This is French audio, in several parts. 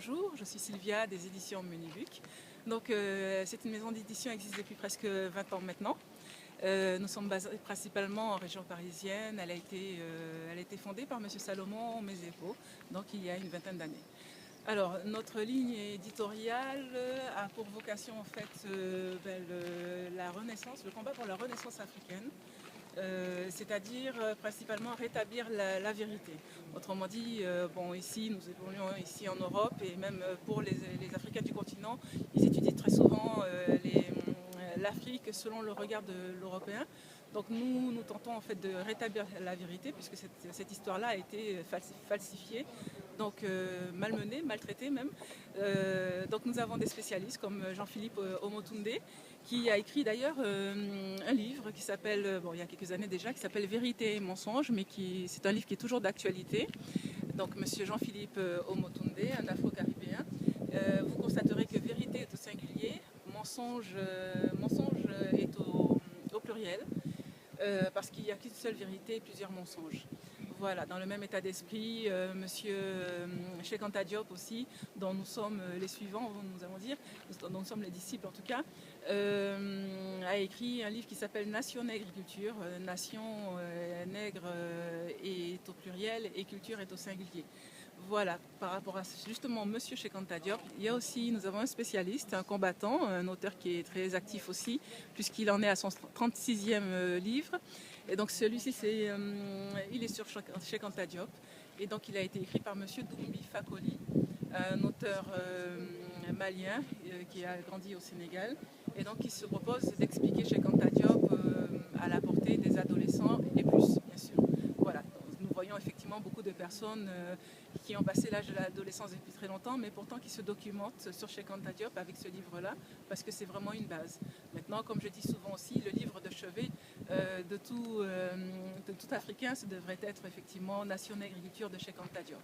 Bonjour, je suis Sylvia des éditions Munibuc. C'est une maison d'édition qui existe depuis presque 20 ans maintenant. Nous sommes basés principalement en région parisienne. Elle a été fondée par M. Salomon Mezepo, donc il y a une vingtaine d'années. Alors, notre ligne éditoriale a pour vocation en fait la renaissance, le combat pour la renaissance africaine. C'est-à-dire principalement rétablir la vérité. Autrement dit, ici nous évoluons ici en Europe et même pour les Africains du continent, ils étudient très souvent l'Afrique selon le regard de l'Européen. Donc nous tentons en fait de rétablir la vérité puisque cette histoire-là a été falsifiée, donc malmenée, maltraitée même. Donc nous avons des spécialistes comme Jean-Philippe Omotunde qui a écrit d'ailleurs un livre qui s'appelle, il y a quelques années déjà, qui s'appelle Vérité et mensonge, mais c'est un livre qui est toujours d'actualité. Donc monsieur Jean-Philippe Omotunde, un Afro-Caribéen, vous constaterez que vérité est au singulier, mensonge est au pluriel, parce qu'il n'y a qu'une seule vérité et plusieurs mensonges. Voilà, dans le même état d'esprit, monsieur Cheikh Anta Diop aussi, dont nous sommes les suivants, nous allons dire, dont nous sommes les disciples en tout cas, a écrit un livre qui s'appelle Nation Nègre et Culture. Nation nègre est au pluriel et culture est au singulier. Voilà, par rapport à justement monsieur Cheikh Anta Diop, nous avons un spécialiste, un combattant, un auteur qui est très actif aussi, puisqu'il en est à son 36e livre. Et donc celui-ci, il est sur Cheikh Anta Diop. Et donc il a été écrit par monsieur Doumbi Fakoli, un auteur malien qui a grandi au Sénégal. Et donc il se propose d'expliquer Cheikh Anta Diop à la portée des adolescents et plus, bien sûr. Voilà, nous voyons effectivement beaucoup de personnes qui ont passé l'âge de l'adolescence depuis très longtemps, mais pourtant qui se documentent sur Cheikh Anta Diop avec ce livre-là, parce que c'est vraiment une base. Maintenant, comme je dis souvent aussi, le livre de chevet de tout Africain, ça devrait être effectivement Nation Nègre et Culture de Cheikh Anta Diop.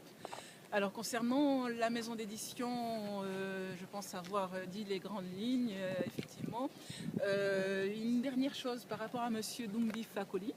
Alors concernant la maison d'édition, je pense avoir dit les grandes lignes, effectivement. Une dernière chose par rapport à monsieur Doumbi Fakoli.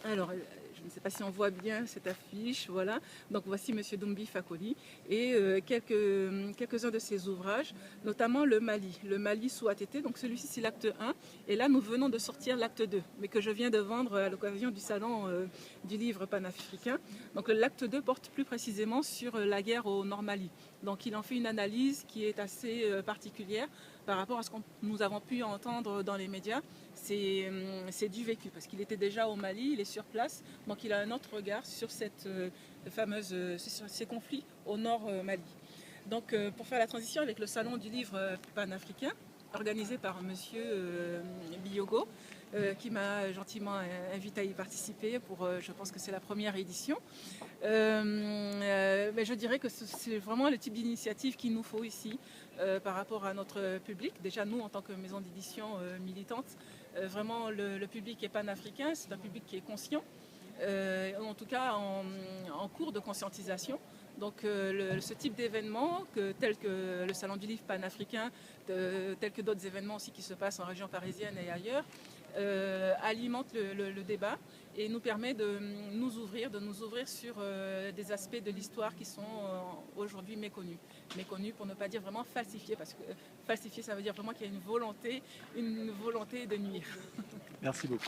Alors, je ne sais pas si on voit bien cette affiche, voilà. Donc voici monsieur Doumbi Fakoli et quelques-uns de ses ouvrages, notamment le Mali sous ATT. Donc celui-ci c'est l'acte 1 et là nous venons de sortir l'acte 2, mais que je viens de vendre à l'occasion du salon du livre panafricain. Donc l'acte 2 porte plus précisément sur la guerre au Nord Mali. Donc il en fait une analyse qui est assez particulière par rapport à ce que nous avons pu entendre dans les médias. C'est du vécu parce qu'il était déjà au Mali, il est sur place, donc il a un autre regard sur sur ces conflits au nord Mali. Donc pour faire la transition avec le salon du livre panafricain, organisé par monsieur Biyogo, qui m'a gentiment invité à y participer pour, je pense que c'est la première édition. Mais je dirais que c'est vraiment le type d'initiative qu'il nous faut ici par rapport à notre public. Déjà nous, en tant que maison d'édition militante, vraiment le public est panafricain, c'est un public qui est conscient, en tout cas en cours de conscientisation. Donc ce type d'événement, tel que le Salon du Livre panafricain, tel que d'autres événements aussi qui se passent en région parisienne et ailleurs, alimente le débat et nous permet de nous ouvrir sur des aspects de l'histoire qui sont aujourd'hui méconnus. Méconnus pour ne pas dire vraiment falsifiés, parce que falsifier ça veut dire vraiment qu'il y a une volonté de nuire. Merci beaucoup.